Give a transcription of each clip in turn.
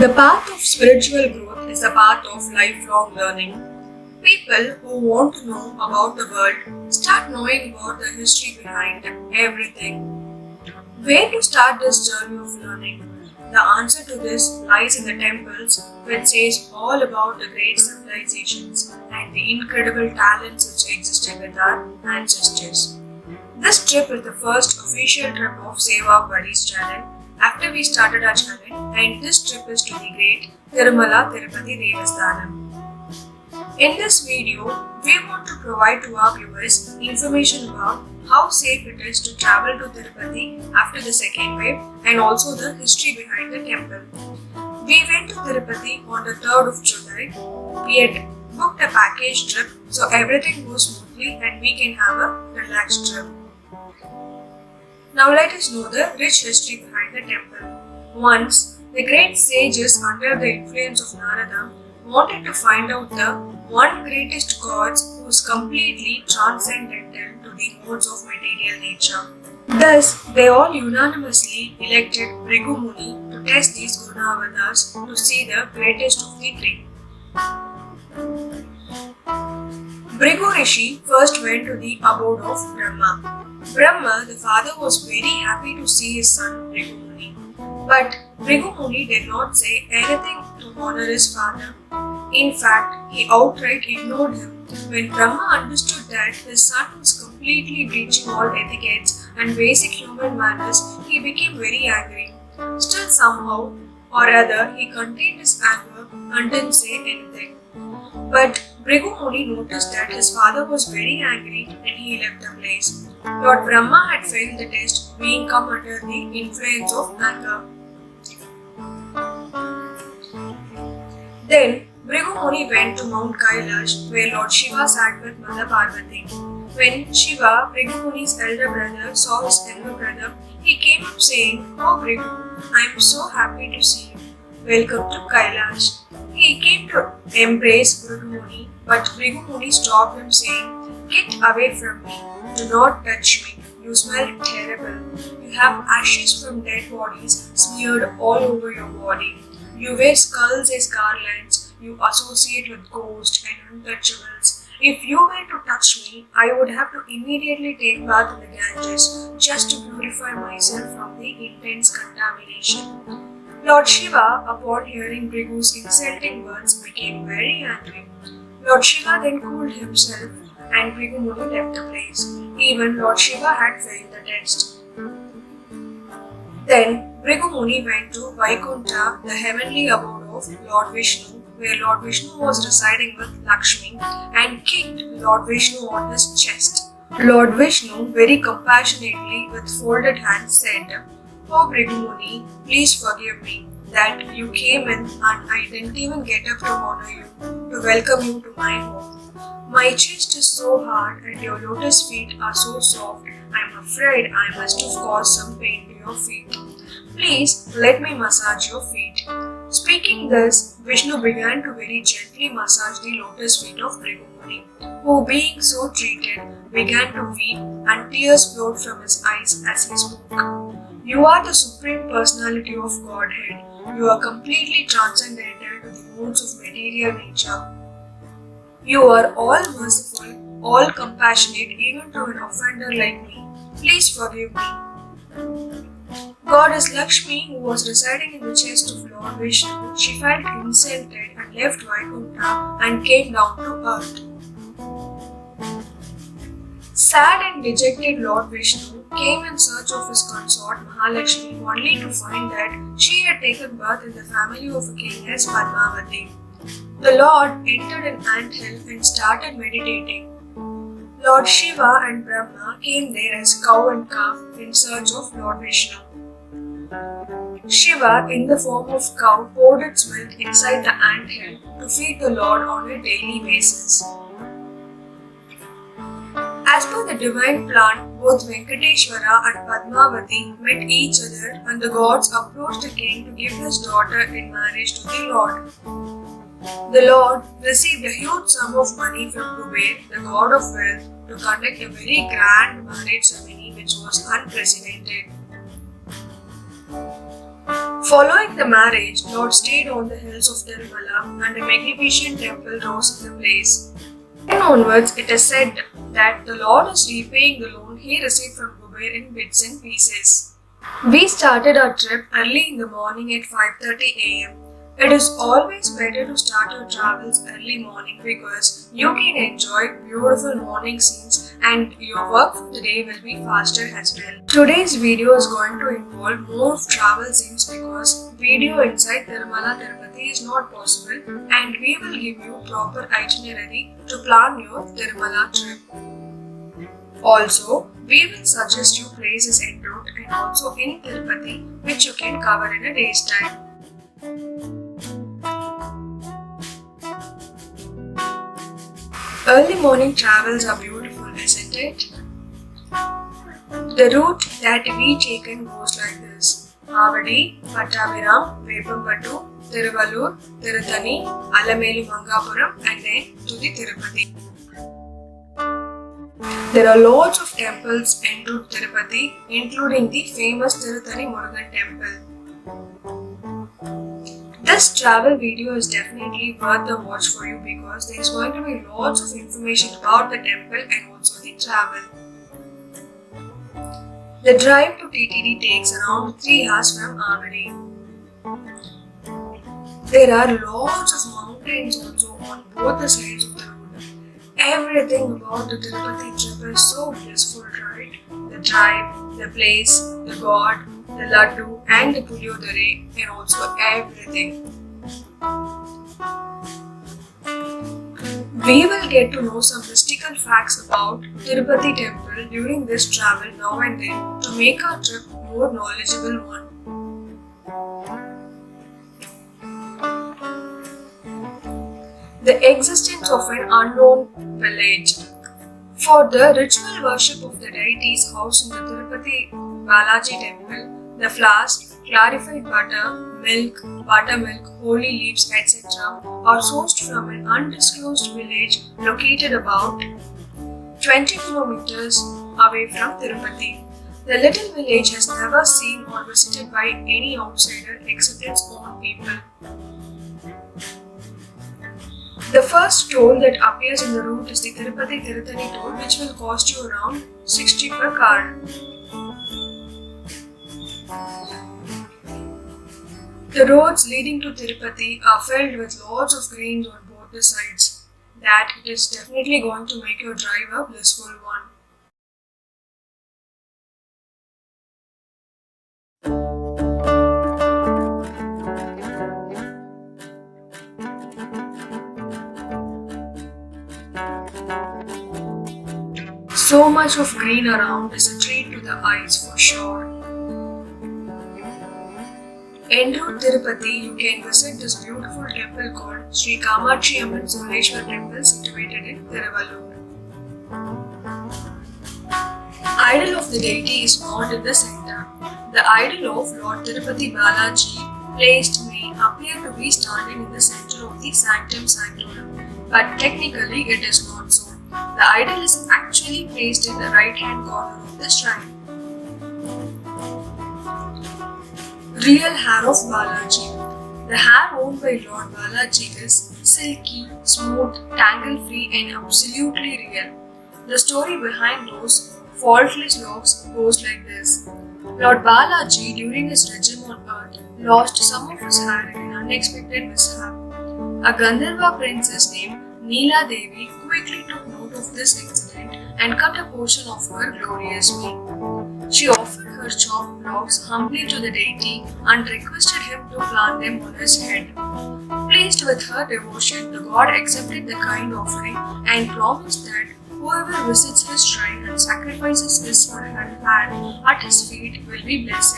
The path of spiritual growth is a path of lifelong learning. People who want to know about the world start knowing about the history behind everything. Where to start this journey of learning? The answer to this lies in the temples, which says all about the great civilizations and the incredible talents which existed with our ancestors. This trip is the first official trip of Seva Buddies channel after we started our channel, and this trip is to the great Tirumala Tirupathi Devastanam. In this video, we want to provide to our viewers information about how safe it is to travel to Tirupati after the second wave and also the history behind the temple. We went to Tirupati on the 3rd of July. We had booked a package trip so everything goes smoothly and we can have a relaxed trip. Now let us know the rich history behind the temple. Once, the great sages under the influence of Narada wanted to find out the one greatest gods who is completely transcendental to the modes of material nature. Thus, they all unanimously elected Bhrigu Muni to test these Guna avatars to see the greatest of the three. Bhrigu Rishi first went to the abode of Brahma. Brahma, the father, was very happy to see his son Bhrigu Muni. But Bhrigu Muni did not say anything to honor his father. In fact, he outright ignored him. When Brahma understood that his son was completely breaching all etiquettes and basic human manners, he became very angry. Still, somehow or other, he contained his anger and didn't say anything. But Bhrigu Muni noticed that his father was very angry and he left the place. Lord Brahma had failed the test, being come under the influence of anger. Then Bhrigu Muni went to Mount Kailash, where Lord Shiva sat with Mother Parvati. When Shiva, Bhrigu Muni's elder brother, saw his younger brother, he came up saying, "Oh Bhrigu, I am so happy to see you. Welcome to Kailash." He came to embrace Bhrigu Muni, but Bhrigu Muni stopped him saying, "Get away from me. Do not touch me. You smell terrible. You have ashes from dead bodies smeared all over your body. You wear skulls as garlands. You associate with ghosts and untouchables. If you were to touch me, I would have to immediately take bath in the Ganges just to purify myself from the intense contamination." Lord Shiva, upon hearing Bhrigu's insulting words, became very angry. Lord Shiva then cooled himself and Bhrigu Muni left the place. Even Lord Shiva had failed the test. Then Bhrigu Muni went to Vaikuntha, the heavenly abode of Lord Vishnu, where Lord Vishnu was residing with Lakshmi, and kicked Lord Vishnu on his chest. Lord Vishnu, very compassionately with folded hands, said, "Oh Bhrigu Muni, please forgive me that you came in and I didn't even get up to honor you, to welcome you to my home. My chest is so hard and your lotus feet are so soft, I'm afraid I must have caused some pain to your feet. Please let me massage your feet." Speaking thus, Vishnu began to very gently massage the lotus feet of Bhrigu Muni, who, being so treated, began to weep and tears flowed from his eyes as he spoke. "You are the Supreme Personality of Godhead. You are completely transcendental to the modes of material nature. You are all merciful, all compassionate even to an offender like me. Please forgive me." Goddess Lakshmi, who was residing in the chest of Lord Vishnu, she felt insulted and left Vaikuntha and came down to earth. Sad and dejected Lord Vishnu came in search of his consort Mahalakshmi, only to find that she had taken birth in the family of a king as Padmavati. The Lord entered an anthill and started meditating. Lord Shiva and Brahma came there as cow and calf in search of Lord Vishnu. Shiva, in the form of cow, poured its milk inside the anthill to feed the Lord on a daily basis. As per the divine plan, both Venkateshwara and Padmavati met each other and the gods approached the king to give his daughter in marriage to the Lord. The Lord received a huge sum of money from Kuber, the god of wealth, to conduct a very grand marriage ceremony which was unprecedented. Following the marriage, Lord stayed on the hills of Tirumala and a magnificent temple rose in the place. Then onwards, it is said that the Lord is repaying the loan he received from Kuber in bits and pieces. We started our trip early in the morning at 5:30 am. It is always better to start your travels early morning because you can enjoy beautiful morning scenes and your work for the day will be faster as well. Today's video is going to involve more of travel scenes because video inside Tirumala Tirupathi is not possible and we will give you proper itinerary to plan your Tirumala trip. Also, we will suggest you places en route and also in Tirupati which you can cover in a day's time. Early morning travels are beautiful, isn't it? The route that we taken goes like this: Avadi, Pattaviram, Vepampattu, Tiruvallur, Tirutani, Alamelumangapuram and then to the Tirupati. There are lots of temples en route Tirupati, including the famous Tirutani Murugan temple. This travel video is definitely worth the watch for you because there is going to be lots of information about the temple and also the travel. The drive to TTD takes around 3 hours from Avadi. There are lots of mountains also on both the sides of the road. Everything about the Tirupati trip is so blissful, right? The drive, the place, the god, the Laddu and the Puliyodare and also everything. We will get to know some mystical facts about Tirupati temple during this travel now and then to make our trip more knowledgeable one. The existence of an unknown village. For the ritual worship of the deities housed in the Tirupati Balaji temple, the flask, clarified butter, milk, buttermilk, holy leaves, etc. are sourced from an undisclosed village located about 20 kilometers away from Tirupati. The little village has never seen or visited by any outsider except its own people. The first toll that appears in the route is the Tirupati Tirutani toll, which will cost you around 60 per car. The roads leading to Tirupati are filled with lots of greens on both the sides. That it is definitely going to make your drive a blissful one. So much of green around is a treat to the eyes for sure. Enroute Tirupati, you can visit this beautiful temple called Sri Kamatchiamman Temple situated in Tiruvallur. Idol of the deity is not in the center. The idol of Lord Tirupati Balaji placed may appear to be standing in the center of the Sanctum Sanctorum, but technically it is not so. The idol is actually placed in the right hand corner of the shrine. Real hair of Balaji. The hair owned by Lord Balaji is silky, smooth, tangle-free and absolutely real. The story behind those faultless locks goes like this. Lord Balaji, during his regime on earth, lost some of his hair in an unexpected mishap. A Gandharva princess named Neela Devi quickly took note of this incident and cut a portion of her glorious mane. She offered her chopped locks humbly to the deity and requested him to plant them on his head. Pleased with her devotion, the god accepted the kind offering and promised that whoever visits his shrine and sacrifices his or her hair at his feet will be blessed.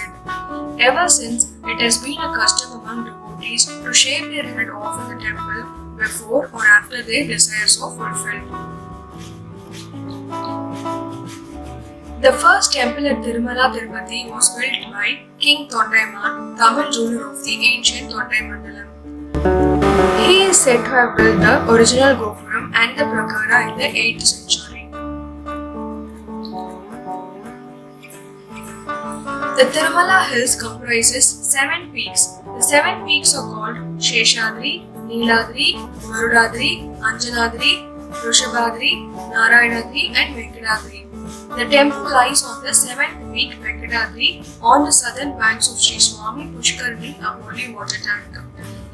Ever since, it has been a custom among devotees to shave their head off in the temple before or after their desires are fulfilled. The first temple at Tirumala Tirupati was built by King Thondaiman, Tamil ruler of the ancient Thondai Mandalam. He is said to have built the original Gopuram and the Prakara in the 8th century. The The Tirumala Hills comprises 7 peaks. The 7 peaks are called Sheshadri, Neeladri, Garudadri, Anjanadri, Rishabhadri, Narayanadri and Venkatadri. The temple lies on the 7th peak Venkatadri on the southern banks of Sri Swami Pushkarni, a holy water tank.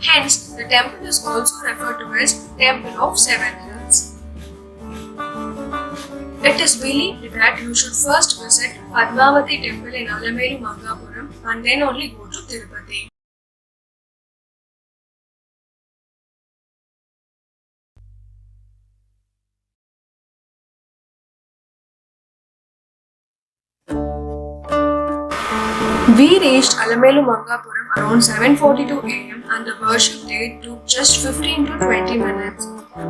Hence, the temple is also referred to as Temple of 7 Hills. It is believed that you should first visit Padmavati Temple in Alamelumangapuram and then only go to Tirupati. We reached Alamelumangapuram around 7:42 am and the worship day took just 15 to 20 minutes.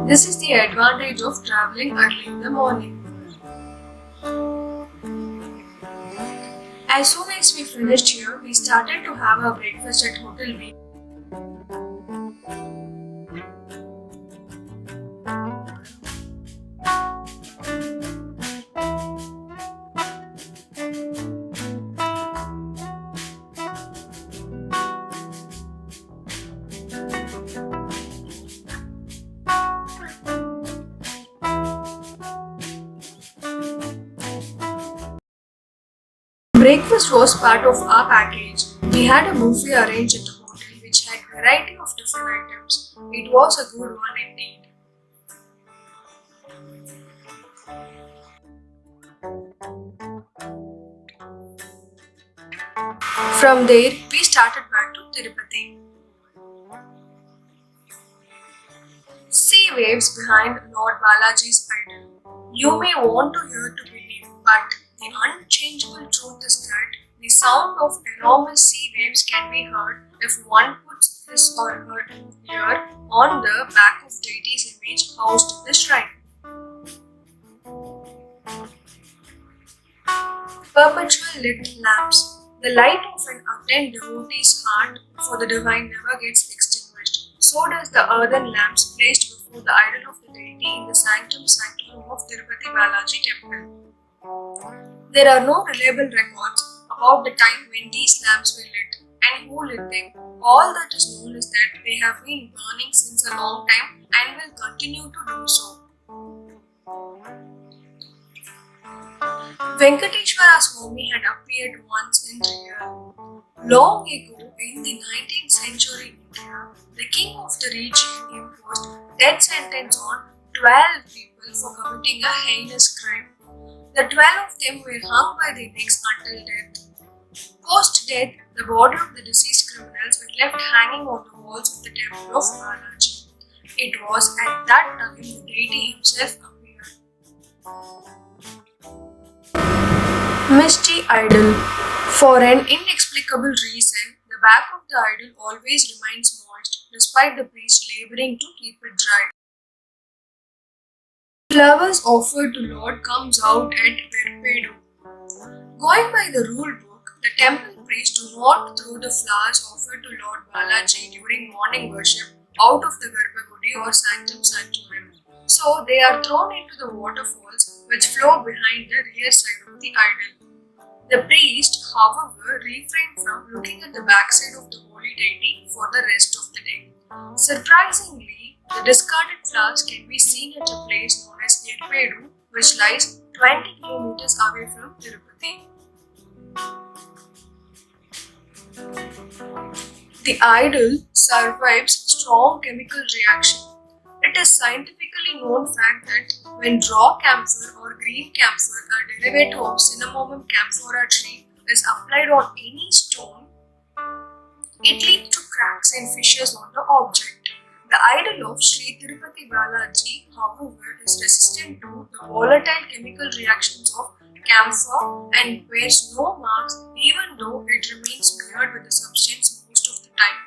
This is the advantage of travelling early in the morning. As soon as we finished here, we started to have our breakfast at Hotel B. Breakfast was part of our package. We had a buffet arranged at the hotel which had a variety of different items. It was a good one indeed. From there, we started back to Tirupati. See waves behind Lord Balaji's idol. You may want to hear to believe, but the unchangeable truth is that the sound of enormous sea waves can be heard if one puts his or her ear on the back of deity's image housed in the shrine. Perpetual lit lamps. The light of an ardent devotee's heart for the divine never gets extinguished. So does the earthen lamps placed before the idol of the deity in the sanctum sanctorum of Tirupati Balaji Temple. There are no reliable records about the time when these lamps were lit and who lit them. All that is known is that they have been burning since a long time and will continue to do so. Venkateswara Swami had appeared once in real. Long ago in the 19th century India, the king of the region imposed death sentence on 12 people for committing a heinous crime. The 12 of them were hung by their necks until death. Post-death, the body of the deceased criminals were left hanging on the walls of the temple of Balaji. It was at that time the deity himself appeared. Misty idol. For an inexplicable reason, the back of the idol always remains moist despite the priest laboring to keep it dry. Flowers offered to Lord comes out at Verpedo. Going by the rule book, the temple priests do not throw the flowers offered to Lord Balaji during morning worship out of the Garbhagudi or Sanctum Sanctorum. So they are thrown into the waterfalls which flow behind the rear side of the idol. The priest, however, refrained from looking at the backside of the holy deity for the rest of the day. Surprisingly, the discarded flowers can be seen at a place known as Yerpedu, which lies 20 kilometers away from Tirupati. The idol survives strong chemical reaction. It is scientifically known fact that when raw camphor or green camphor, a derivative of cinnamomum camphora tree, is applied on any stone, it leads to cracks and fissures on the object. The idol of Sri Tirupati Balaji, however, is resistant to the volatile chemical reactions of camphor and bears no marks even though it remains smeared with the substance most of the time.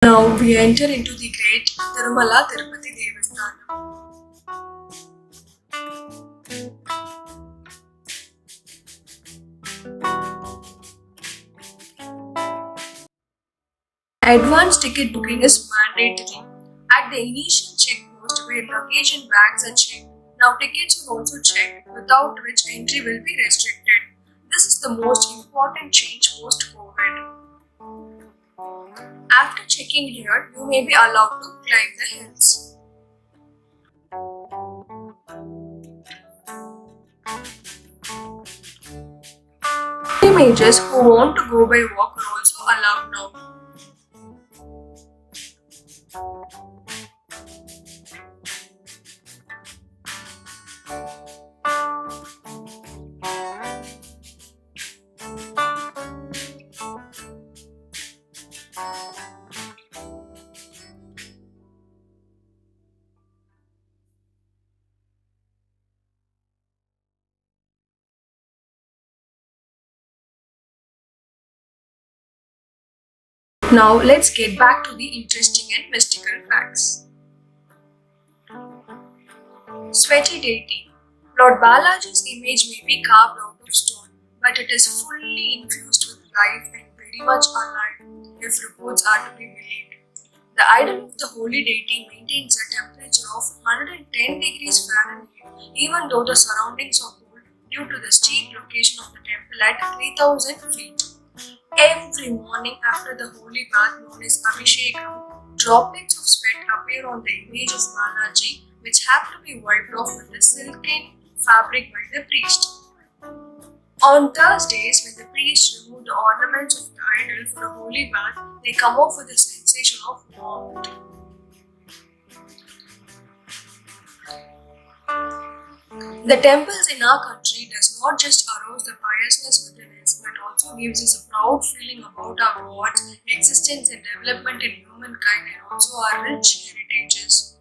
Now we enter into the great Tirumala Tirupathi Devastanam. Advance ticket booking is mandatory. At the initial checkpost where luggage and bags are checked, now tickets are also checked, without which entry will be restricted. This is the most important change post-COVID. After checking here, you may be allowed to climb the hills. Images who want to go by walk are also allowed now. Now let's get back to the interesting and mystical facts. Sweaty deity. Lord Balaji's image may be carved out of stone, but it is fully infused with life and very much alive, if reports are to be believed. The idol of the holy deity maintains a temperature of 110 degrees Fahrenheit, even though the surroundings are cold due to the steep location of the temple at 3000 feet. Every morning after the holy bath known as Abhishekam, droplets of sweat appear on the image of Balaji, which have to be wiped off with the silken fabric by the priest. On Thursdays, when the priests remove the ornaments of the idol for a holy bath, they come off with a sensation of warmth. The temples in our country does not just arouse the piousness within us, but also gives us a proud feeling about our God's existence and development in humankind and also our rich heritages.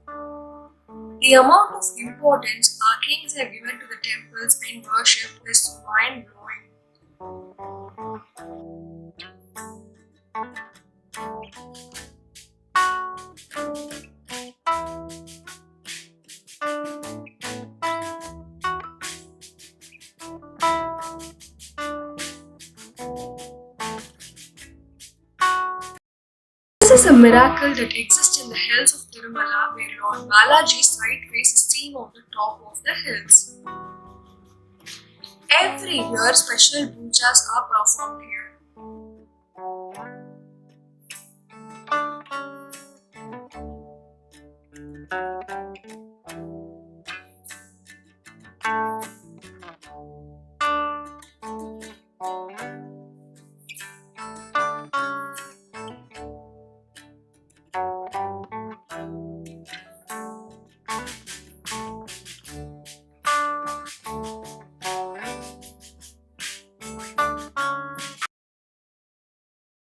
The amount of importance our kings have given to the temples and worship is mind-blowing. This is a miracle that exists in the hills of Tirumala, where Lord Balaji's side face is seen on the top of the hills. Every year, special pujas are performed here.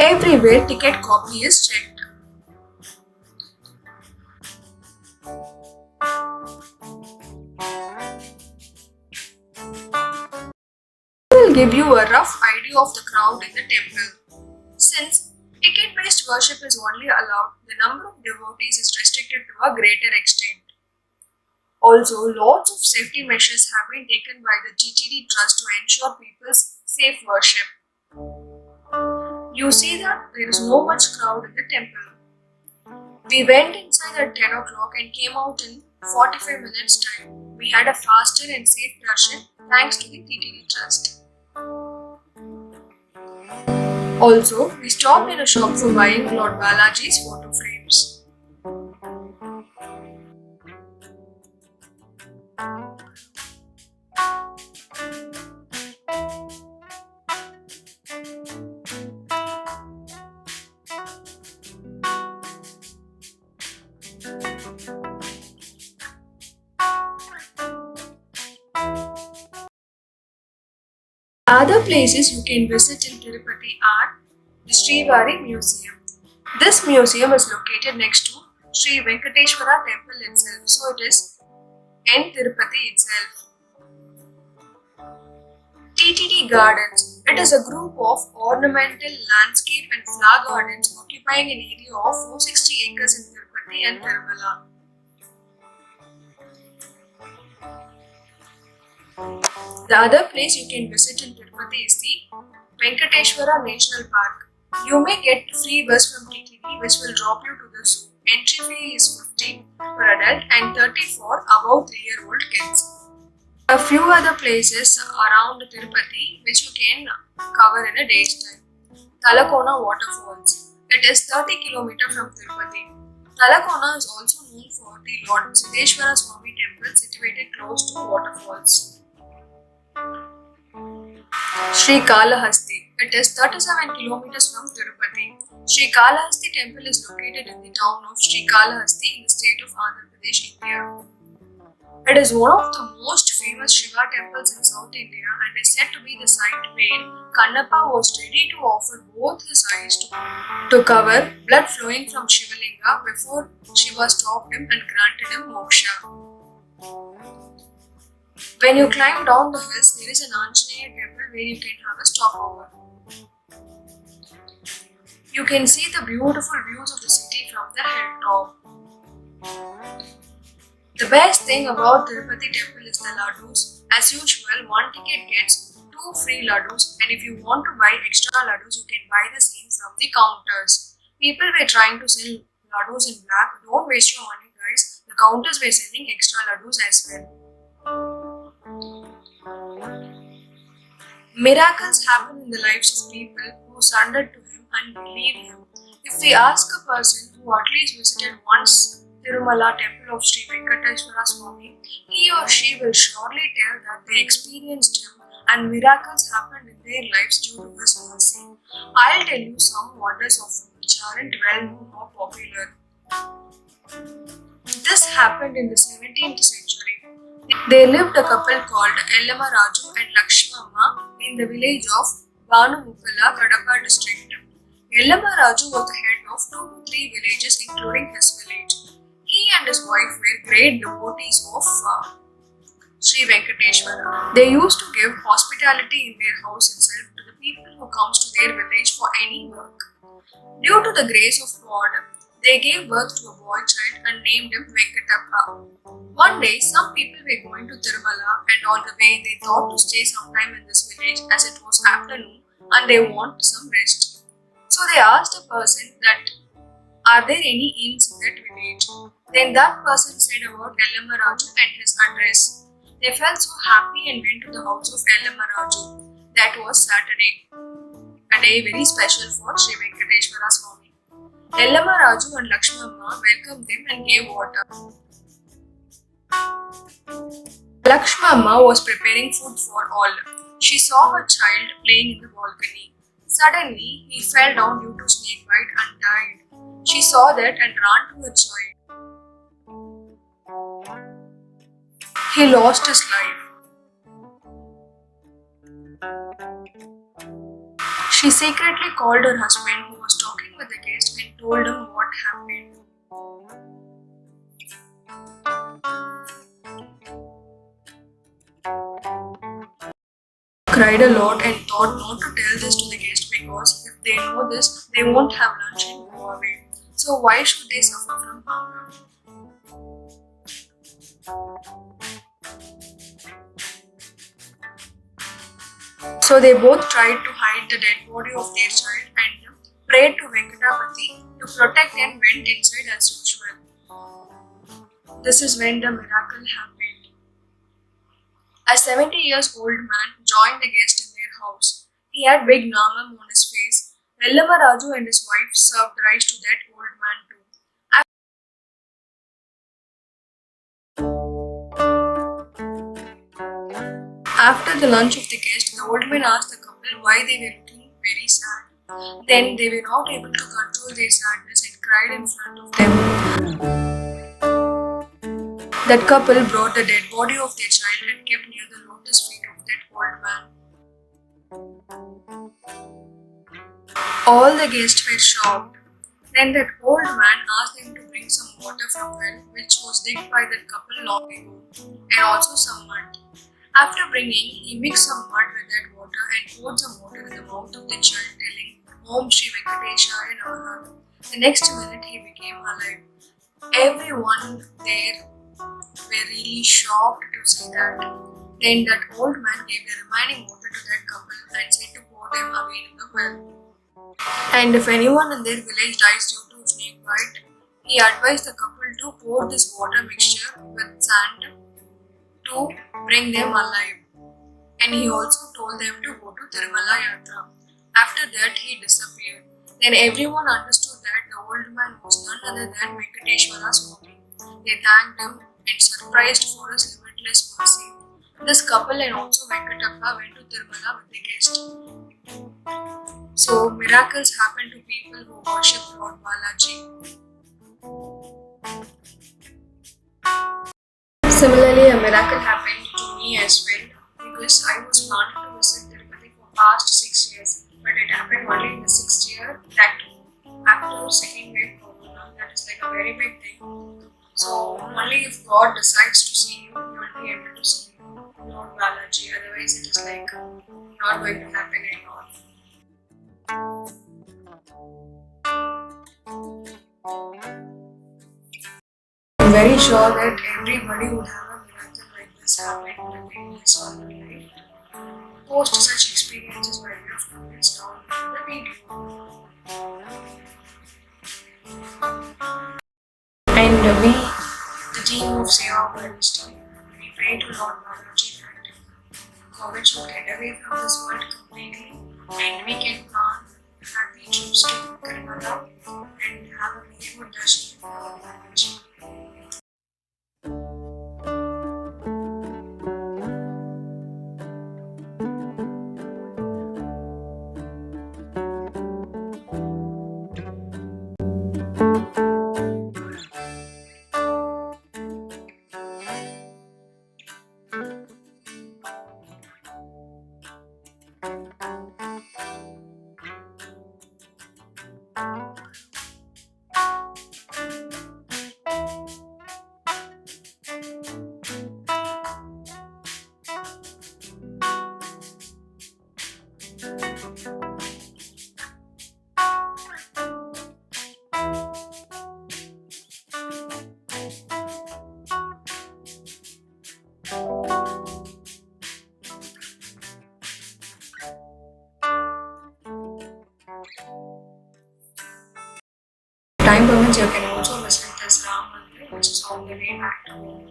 Everywhere, ticket copy is checked. I will give you a rough idea of the crowd in the temple. Since ticket-based worship is only allowed, the number of devotees is restricted to a greater extent. Also, lots of safety measures have been taken by the TTD Trust to ensure people's safe worship. You see that there is no much crowd in the temple. We went inside at 10 o'clock and came out in 45 minutes time. We had a faster and safe darshan thanks to the TTD Trust. Also, we stopped in a shop for buying Lord Balaji's photo frames. Other places you can visit in Tirupati are the Srivari Museum. This museum is located next to Sri Venkatesa Temple itself, so it is in Tirupati itself. TTD Gardens. It is a group of ornamental landscape and flower gardens occupying an area of 460 acres in Tirupati and Tirumala. The other place you can visit in Tirupati is the Venkateswara National Park. You may get free bus from TTD which will drop you to the zoo. Entry fee is 50 for adult and 30 for above 3-year-old kids. A few other places around Tirupati which you can cover in a day's time. Talakona Waterfalls. It is 30 km from Tirupati. Talakona is also known for the Lord Balaji Temple situated close to waterfalls. Sri Kalahasti. It is 37 kilometers from Tirupati. Sri Kalahasti Temple is located in the town of Sri Kalahasti in the state of Andhra Pradesh, India. It is one of the most famous Shiva temples in South India and is said to be the site where Kannappa was ready to offer both his eyes to cover blood flowing from Shivalinga before Shiva stopped him and granted him moksha. When you climb down the hills, there is an Aanchaneyar temple where you can have a stopover. You can see the beautiful views of the city from the hilltop. The best thing about Tirupati temple is the laddus. As usual, one ticket gets 2 free laddus, and if you want to buy extra laddus, you can buy the same from the counters. People were trying to sell laddus in black. Don't waste your money, guys. The counters were selling extra laddus as well. Miracles happen in the lives of people who surrendered to him and believe him. If we ask a person who at least visited once Tirumala Temple of Sri Venkatesa Swami, he or she will surely tell that they experienced him and miracles happened in their lives due to his mercy. I'll tell you some wonders of him which aren't well known or popular. This happened in the 17th century. There lived a couple called Alamelumangapuram and Lakshmamma in the village of Banumukkala, Kadapa district. Alamelumangapuram was the head of 2 to 3 villages including his village. He and his wife were great devotees of Sri Venkatesa. They used to give hospitality in their house itself to the people who comes to their village for any work. Due to the grace of God, they gave birth to a boy child and named him Venkatappa. One day, some people were going to Tirumala and on the way they thought to stay some time in this village as it was afternoon and they want some rest. So they asked a person that, are there any inns in that village? Then that person said about Alamelumangapuram and his address. They felt so happy and went to the house of Alamelumangapuram. That was Saturday, a day very special for Sri Venkatesa Swami. Alamelumangapuram and Lakshmamma welcomed them and gave water. Lakshmamma was preparing food for all. She saw her child playing in the balcony. Suddenly, he fell down due to snake bite and died. She saw that and ran to her child. He lost his life. She secretly called her husband who was talking with the guest and told him what happened. Cried a lot and thought not to tell this to the guest because if they know this, they won't have lunch and go away. So why should they suffer from hunger? So they both tried to hide the dead body of their child and prayed to Venkatapati to protect and went inside as usual. This is when the miracle happened. A 70 years old man joined the guest in their house. He had big namam on his face. Alamelumangapuram and his wife served rice to that old man too. After the lunch of the guest, the old man asked the couple why they were looking very sad. Then they were not able to control their sadness and cried in front of them. That couple brought the dead body of their child and kept near the lotus feet of that old man. All the guests were shocked. Then that old man asked them to bring some water from well which was digged by that couple long ago and also some mud. After bringing, he mixed some mud with that water and poured some water in the mouth of the child telling Om Shri Venkatesaya Namaha. The next minute he became alive. Everyone there were really shocked to see that. Then that old man gave the remaining water to that couple and said to pour them away to the well. And if anyone in their village dies due to snake bite, he advised the couple to pour this water mixture with sand to bring them alive. And he also told them to go to Tirumala Yatra. After that, he disappeared. Then everyone understood that the old man was none other than Venkatesa Swami. They thanked him and surprised for his limitless mercy. This couple and also Venkatappa went to Tirumala with the guest. So miracles happen to people who worship Lord Balaji. Similarly, a miracle happened to me as well because I was planning to visit Tirupati for past 6 years, but it happened only in the 6th year, that after second wave corona. That is like a very big thing. So only if God decides to see you, you will be able to see Lord Balaji. Otherwise, it is like not going to happen at all. I'm very sure that everybody would have a miracle like this happen in his or her life. Post such experiences by way of comments down in the video. And we, the team of Seva Balaji, we pray to Lord Balaji that COVID should get away from this world completely and we can plan happy trips to Tirumala and have a very good darshan with Lord Balaji. Time permits, you can also visit this Ram Mandir, which is on the way back to home.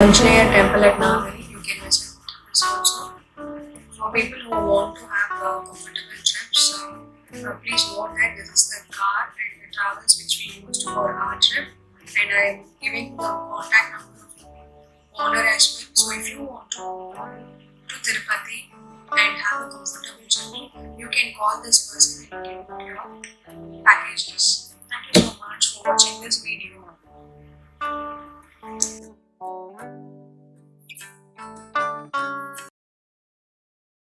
Aanchaneyar Temple at Nagari, you can visit this also. For people who want to have comfortable trips, please note that this is the car and the travels which we used for our trip, and I am giving the contact number of the owner as well. So if you want to go to Tirupati and have a comfortable journey, you can call this person and you can book your packages. Thank you so much for watching this video.